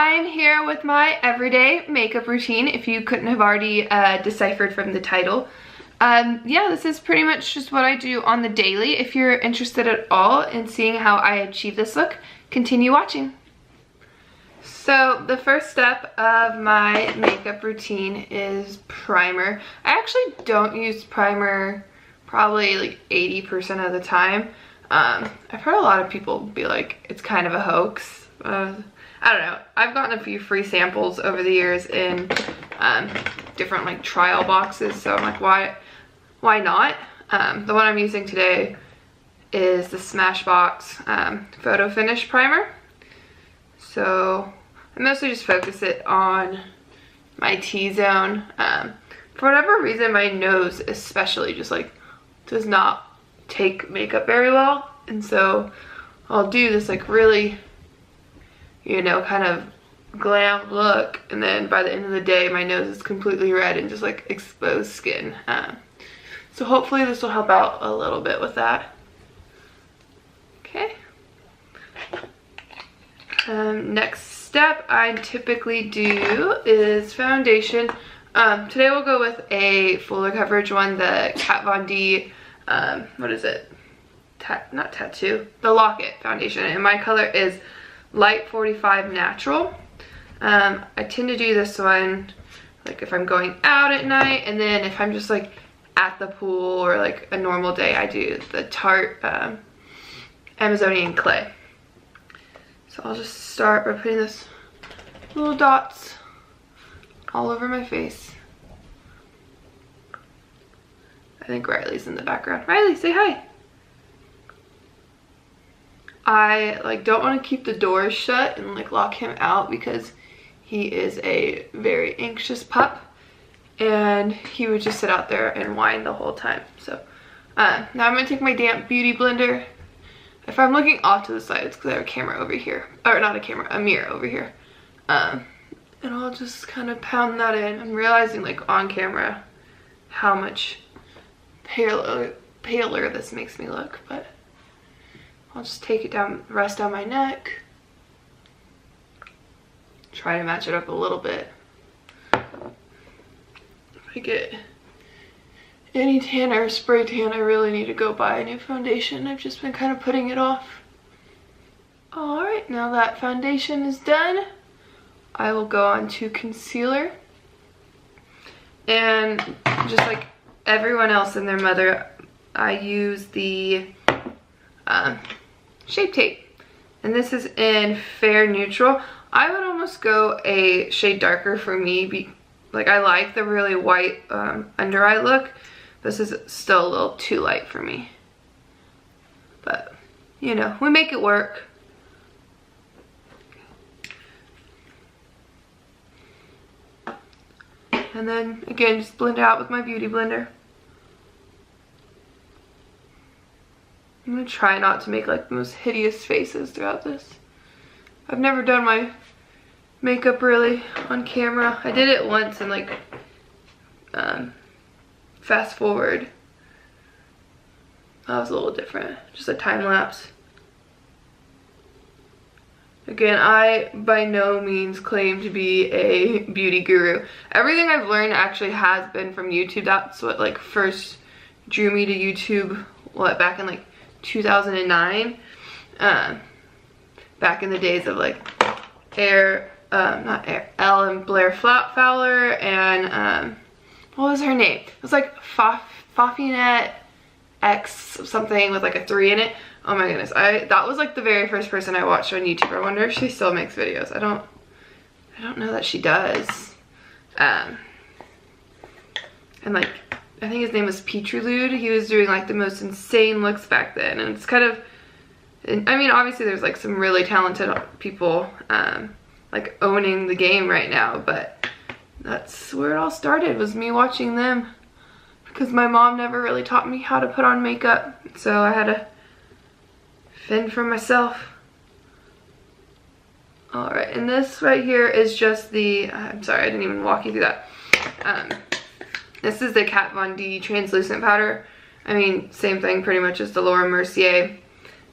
I'm here with my everyday makeup routine, if you couldn't have already deciphered from the title. Yeah, this is pretty much just what I do on the daily. If you're interested at all in seeing how I achieve this look, continue watching. So the first step of my makeup routine is primer. I actually don't use primer probably like 80% of the time. I've heard a lot of people be like, it's kind of a hoax. I don't know. I've gotten a few free samples over the years in different like trial boxes, so I'm like, why not? The one I'm using today is the Smashbox Photo Finish Primer. So I mostly just focus it on my T-zone. For whatever reason, my nose especially just like does not take makeup very well, and so I'll do this like really, you know, kind of glam look, and then by the end of the day my nose is completely red and just like exposed skin. So hopefully this will help out a little bit with that. Okay. Next step I typically do is foundation. Today we'll go with a fuller coverage one, the Kat Von D, what is it? Not Tattoo, the Lock-It foundation, and my color is Light 45 Natural. I tend to do this one like if I'm going out at night, and then if I'm just like at the pool or like a normal day, I do the Tarte Amazonian Clay. So I'll just start by putting this little dots all over my face. I think Riley's in the background. Riley, say hi. I like don't want to keep the doors shut and like lock him out because he is a very anxious pup, and he would just sit out there and whine the whole time. So now I'm gonna take my damp beauty blender. If I'm looking off to the side, it's because I have a camera over here, or not a camera, a mirror over here. And I'll just kind of pound that in. I'm realizing like on camera how much paler this makes me look, but I'll just take it down, rest down my neck. Try to match it up a little bit. If I get any tan or spray tan, I really need to go buy a new foundation. I've just been kind of putting it off. Alright, now that foundation is done, I will go on to concealer. And just like everyone else and their mother, I use the Shape Tape. And this is in Fair Neutral. I would almost go a shade darker for me. Like I like the really white under eye look. This is still a little too light for me. But, you know, we make it work. And then, again, just blend it out with my beauty blender. I'm going to try not to make like the most hideous faces throughout this. I've never done my makeup really on camera. I did it once and like fast forward. That was a little different. Just a time lapse. Again, I by no means claim to be a beauty guru. Everything I've learned actually has been from YouTube. That's what like first drew me to YouTube, what, back in like 2009. Back in the days of like Ellen Blair Fowler and what was her name? It was like Faffinet X something with like a 3 in it. Oh my goodness, that was like the very first person I watched on YouTube. I wonder if she still makes videos. I don't know that she does. And like I think his name was Petrolude. He was doing like the most insane looks back then, and it's kind of, I mean, obviously there's like some really talented people like owning the game right now, but that's where it all started, was me watching them, because my mom never really taught me how to put on makeup, so I had to fend for myself. Alright, and this right here is just the, I'm sorry, I didn't even walk you through that. This is the Kat Von D translucent powder. I mean, same thing pretty much as the Laura Mercier.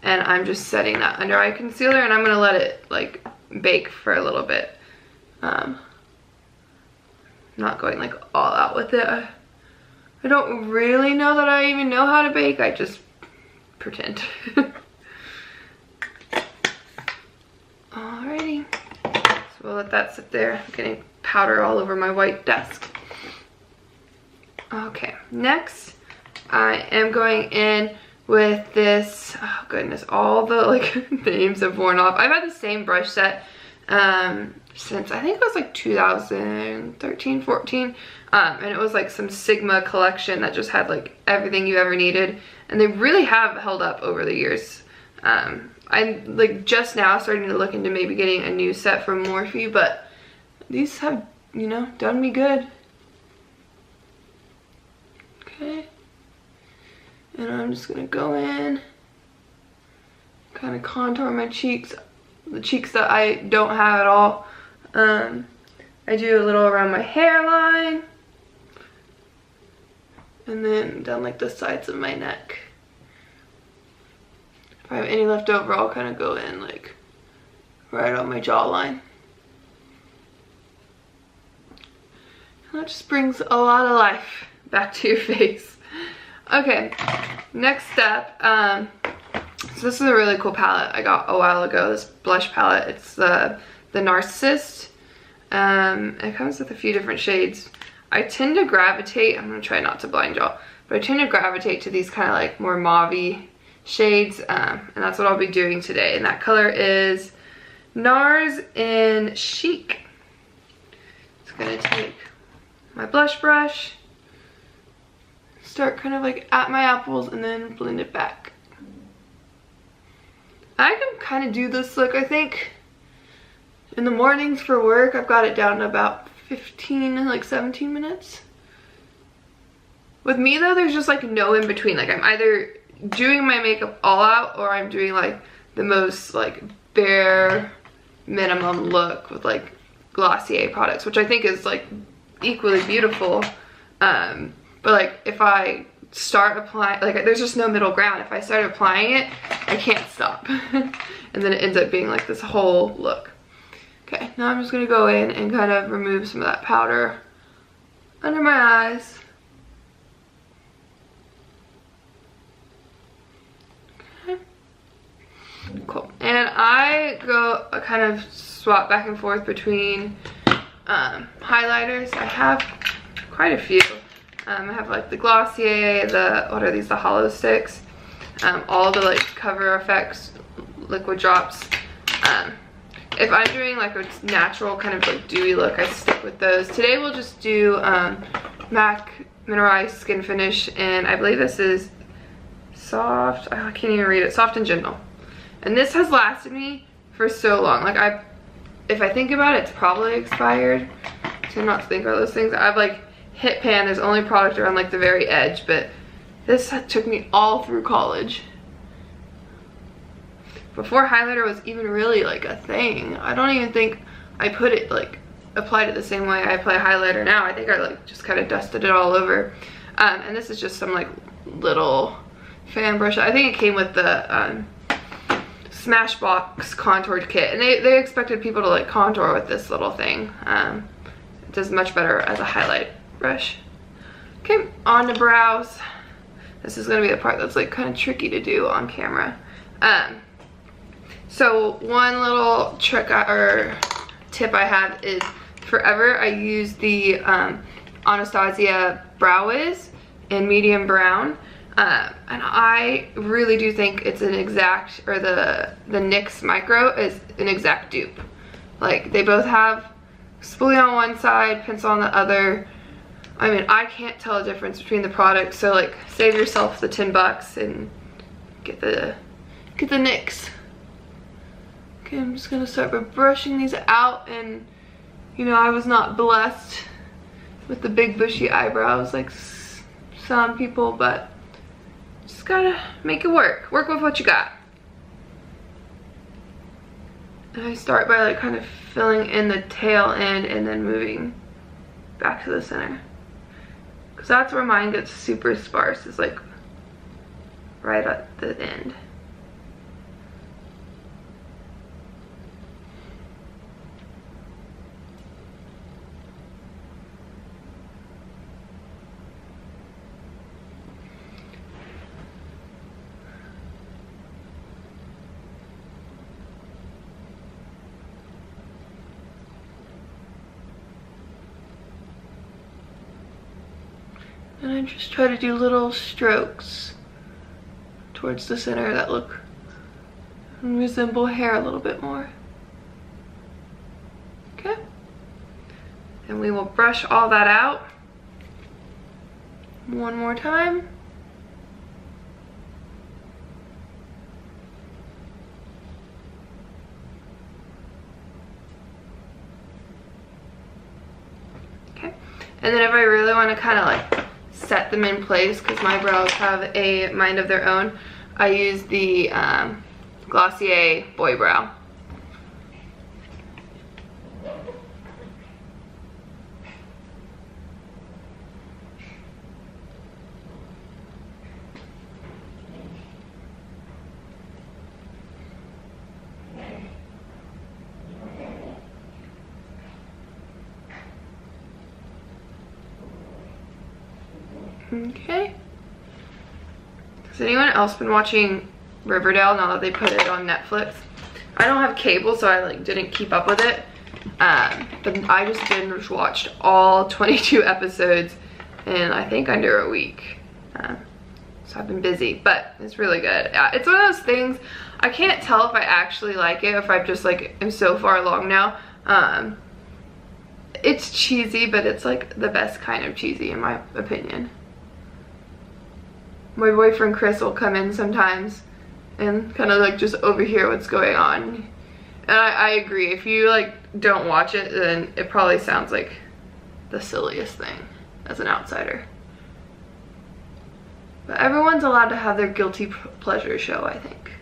And I'm just setting that under eye concealer, and I'm gonna let it like bake for a little bit. Not going like all out with it. I don't really know that I even know how to bake. I just pretend. Alrighty. So we'll let that sit there. I'm getting powder all over my white desk. Okay, next I am going in with this, oh goodness, all the like names have worn off. I've had the same brush set since I think it was like 2013, 14. And it was like some Sigma collection that just had like everything you ever needed. And they really have held up over the years. I'm like just now starting to look into maybe getting a new set from Morphe, but these have, you know, done me good. Okay. And I'm just gonna go in, kind of contour my cheeks, the cheeks that I don't have at all. I do a little around my hairline, and then down like the sides of my neck. If I have any left over, I'll kind of go in like right on my jawline. And that just brings a lot of life back to your face. Okay, next step, so this is a really cool palette I got a while ago, this blush palette. It's the Narcissist. It comes with a few different shades. I tend to gravitate, I'm gonna try not to blind y'all, but I tend to gravitate to these kind of like more mauve-y shades, and that's what I'll be doing today. And that color is NARS in Chic. Just gonna take my blush brush, start kind of like at my apples, and then blend it back. I can kind of do this look, I think, in the mornings for work. I've got it down to about 15, like 17 minutes. With me though, there's just like no in between. Like I'm either doing my makeup all out, or I'm doing like the most like bare minimum look with like Glossier products, which I think is like equally beautiful. But like if I start applying, like there's just no middle ground. If I start applying it, I can't stop. And then it ends up being like this whole look. Okay, now I'm just gonna go in and kind of remove some of that powder under my eyes. Okay. Cool. And I go kind of swap back and forth between highlighters. I have quite a few. I have like the Glossier, what are these, the Hollow Sticks, all the like Cover FX liquid drops. If I'm doing like a natural kind of like dewy look, I stick with those. Today we'll just do MAC Mineralized Skin Finish, and I believe this is Soft, I can't even read it, Soft and Gentle. And this has lasted me for so long. Like if I think about it, it's probably expired. So not to think about those things. I've like hit pan, there's only product around like the very edge, but this took me all through college. Before highlighter was even really like a thing. I don't even think I put it like, applied it the same way I apply highlighter now. I think I like just kind of dusted it all over. And this is just some like little fan brush. I think it came with the Smashbox contoured kit, and they expected people to like contour with this little thing. It does much better as a highlight brush. Okay, on the brows. This is gonna be the part that's like kind of tricky to do on camera. So one little trick or tip I have is forever I use the Anastasia Brow Wiz in medium brown. And I really do think it's an exact, or the NYX Micro is an exact dupe. Like they both have spoolie on one side, pencil on the other. I mean, I can't tell a difference between the products, so like save yourself the 10 bucks and get the NYX. Okay, I'm just gonna start by brushing these out, and you know, I was not blessed with the big bushy eyebrows like some people, but just gotta make it work. Work with what you got. And I start by like kind of filling in the tail end and then moving back to the center. Because that's where mine gets super sparse, is like right at the end. And I just try to do little strokes towards the center that look and resemble hair a little bit more. Okay. And we will brush all that out one more time. Okay. And then if I really want to kind of like set them in place, because my brows have a mind of their own, I use the Glossier Boy Brow. Okay. Has anyone else been watching Riverdale now that they put it on Netflix? I don't have cable, so I like didn't keep up with it. But I just binge watched all 22 episodes in I think under a week. So I've been busy, but it's really good. It's one of those things, I can't tell if I actually like it, if I just like am so far along now. It's cheesy, but it's like the best kind of cheesy in my opinion. My boyfriend Chris will come in sometimes and kind of like just overhear what's going on. And I agree, if you like don't watch it, then it probably sounds like the silliest thing as an outsider. But everyone's allowed to have their guilty pleasure show, I think.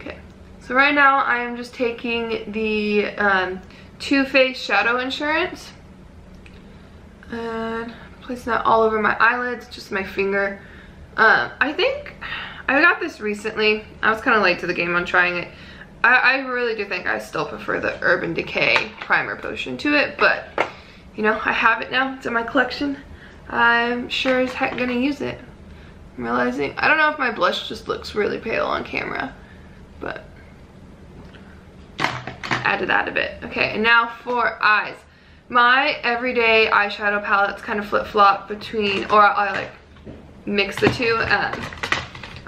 Okay, so right now I am just taking the Too Faced Shadow Insurance and placing that all over my eyelids, just my finger. I think I got this recently. I was kind of late to the game on trying it. I really do think I still prefer the Urban Decay Primer Potion to it, but you know, I have it now. It's in my collection. I'm sure as heck gonna use it. I'm realizing, I don't know if my blush just looks really pale on camera, but added that a bit. Okay, and now for eyes. My everyday eyeshadow palette's kind of flip-flop between, or I like mix the two.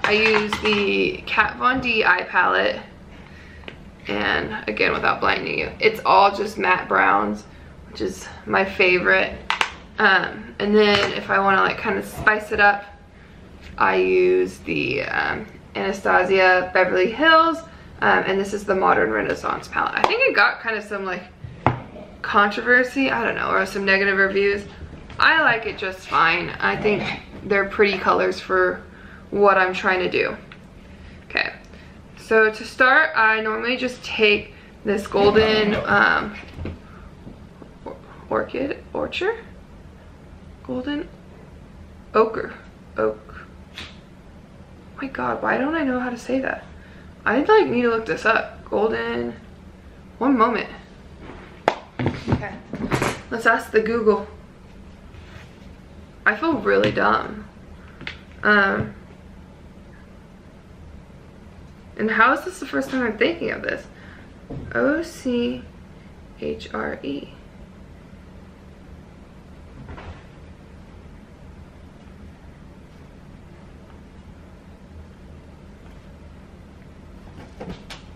I use the Kat Von D eye palette, and again, without blinding you, it's all just matte browns, which is my favorite. And then if I want to like kind of spice it up, I use the Anastasia Beverly Hills, and this is the Modern Renaissance palette. I think it got kind of some like controversy, I don't know, or some negative reviews. I like it just fine. I think they're pretty colors for what I'm trying to do. Okay, so to start, I normally just take this golden golden ochre. Oh my god, why don't I know how to say that? I'd like need to look this up. Golden, one moment. Okay, let's ask the Google. I feel really dumb. And how is this the first time I'm thinking of this? OCHRE.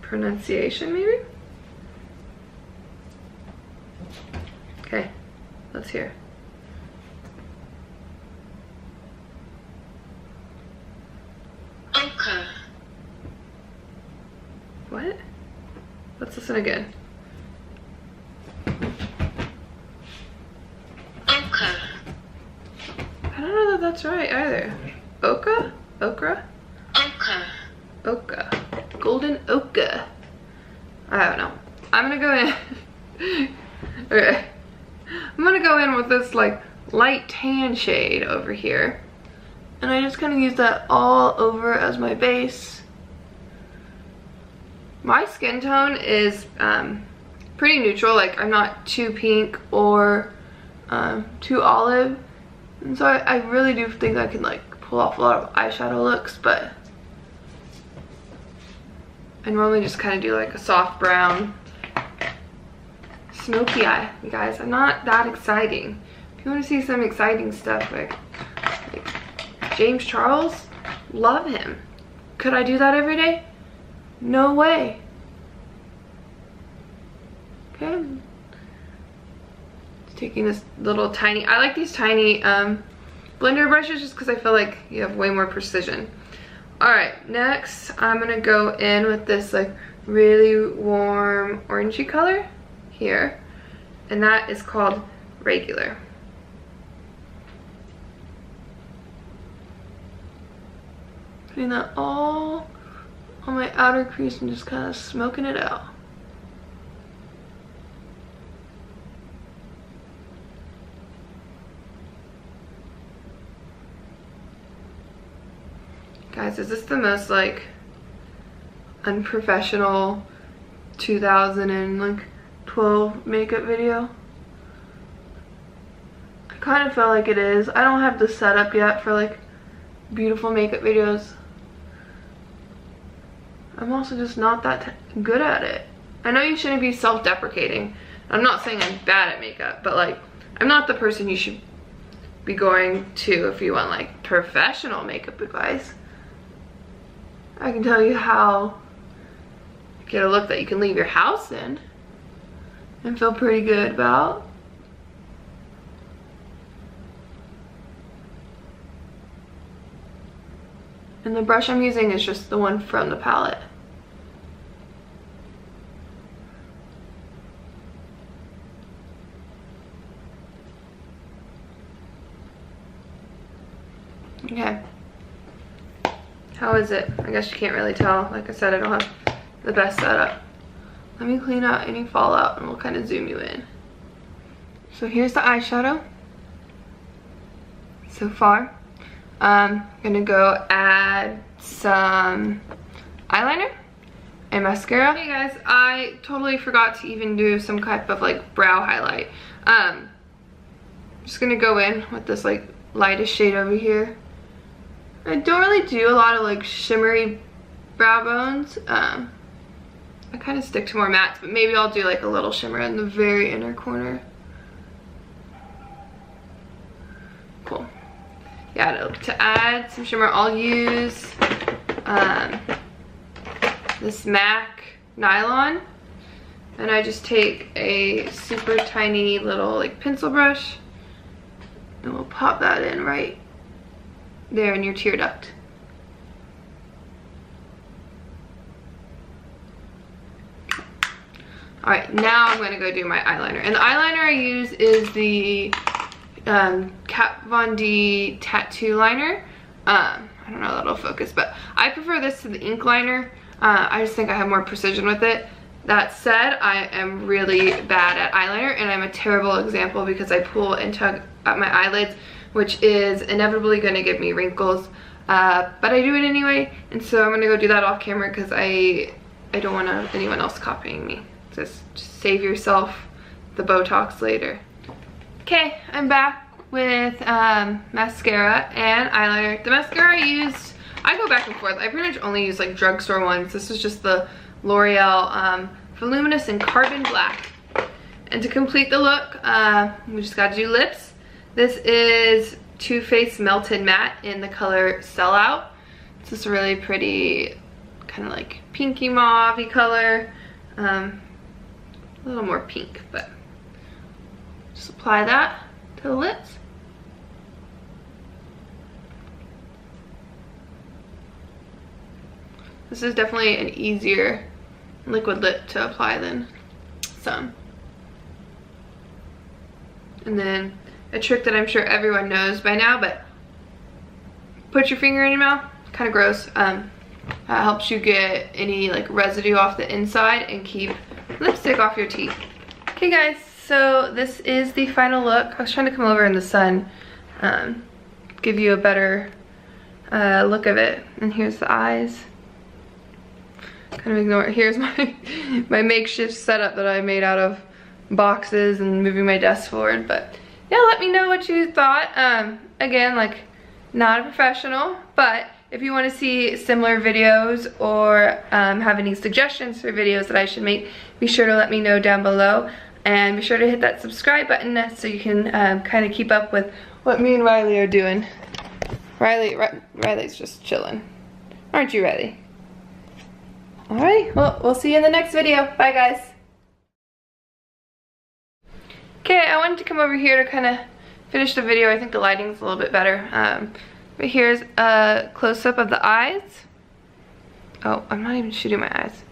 Pronunciation, maybe? Okay, let's hear. Ochre. What? Let's listen again. Ochre. I don't know that that's right either. Ochre? Okra? Ochre. Ochre. Golden ochre. I don't know. I'm gonna go in. Okay. I'm gonna go in with this like light tan shade over here. And I just kind of use that all over as my base. My skin tone is pretty neutral. Like I'm not too pink or too olive. And so I really do think I can like pull off a lot of eyeshadow looks, but I normally just kind of do like a soft brown smoky eye. You guys, I'm not that exciting. you want to see some exciting stuff, like James Charles, love him. Could I do that every day? No way. Okay. Taking this little tiny, I like these tiny blender brushes just because I feel like you have way more precision. All right, next I'm gonna go in with this like really warm orangey color here, and that is called Regular. Putting that all on my outer crease and just kind of smoking it out. Guys, is this the most like unprofessional 2012 makeup video? I kind of feel like it is. I don't have the setup yet for like beautiful makeup videos. I'm also just not that good at it. I know you shouldn't be self-deprecating. I'm not saying I'm bad at makeup, but like I'm not the person you should be going to if you want like professional makeup advice. I can tell you how to get a look that you can leave your house in and feel pretty good about. And the brush I'm using is just the one from the palette. Okay. How is it? I guess you can't really tell. Like I said, I don't have the best setup. Let me clean out any fallout and we'll kind of zoom you in. So here's the eyeshadow so far. I'm gonna go add some eyeliner and mascara. Hey guys, I totally forgot to even do some type of like brow highlight. Just gonna go in with this like lightest shade over here. I don't really do a lot of like shimmery brow bones. I kind of stick to more mattes, but maybe I'll do like a little shimmer in the very inner corner. Cool. Yeah, to add some shimmer, I'll use this MAC nylon, and I just take a super tiny little like pencil brush, and we'll pop that in right there in your tear duct. All right, now I'm gonna go do my eyeliner, and the eyeliner I use is the Kat Von D tattoo liner. I don't know if that'll focus, but I prefer this to the ink liner. I just think I have more precision with it. That said, I am really bad at eyeliner, and I'm a terrible example because I pull and tug at my eyelids, which is inevitably going to give me wrinkles, but I do it anyway, and so I'm going to go do that off camera because I don't want anyone else copying me. Just save yourself the Botox later. Okay, I'm back with mascara and eyeliner. The mascara I used, I go back and forth. I pretty much only use like drugstore ones. This is just the L'Oreal Voluminous in Carbon Black. And to complete the look, we just got to do lips. This is Too Faced Melted Matte in the color Sellout. It's this really pretty kind of like pinky mauve-y color. A little more pink, but just apply that to the lips. This is definitely an easier liquid lip to apply than some. And then a trick that I'm sure everyone knows by now, but put your finger in your mouth, kind of gross. Helps you get any like residue off the inside and keep lipstick off your teeth. Okay guys, so this is the final look. I was trying to come over in the sun, give you a better look of it. And here's the eyes. Kind of ignore it. Here's my makeshift setup that I made out of boxes and moving my desk forward. But yeah, let me know what you thought. Again, like, not a professional, but if you want to see similar videos or have any suggestions for videos that I should make, be sure to let me know down below. And be sure to hit that subscribe button so you can kind of keep up with what me and Riley are doing. Riley's just chilling. Aren't you, Riley? Alright, well, we'll see you in the next video. Bye, guys. Okay, I wanted to come over here to kind of finish the video. I think the lighting's a little bit better. But here's a close-up of the eyes. Oh, I'm not even shooting my eyes.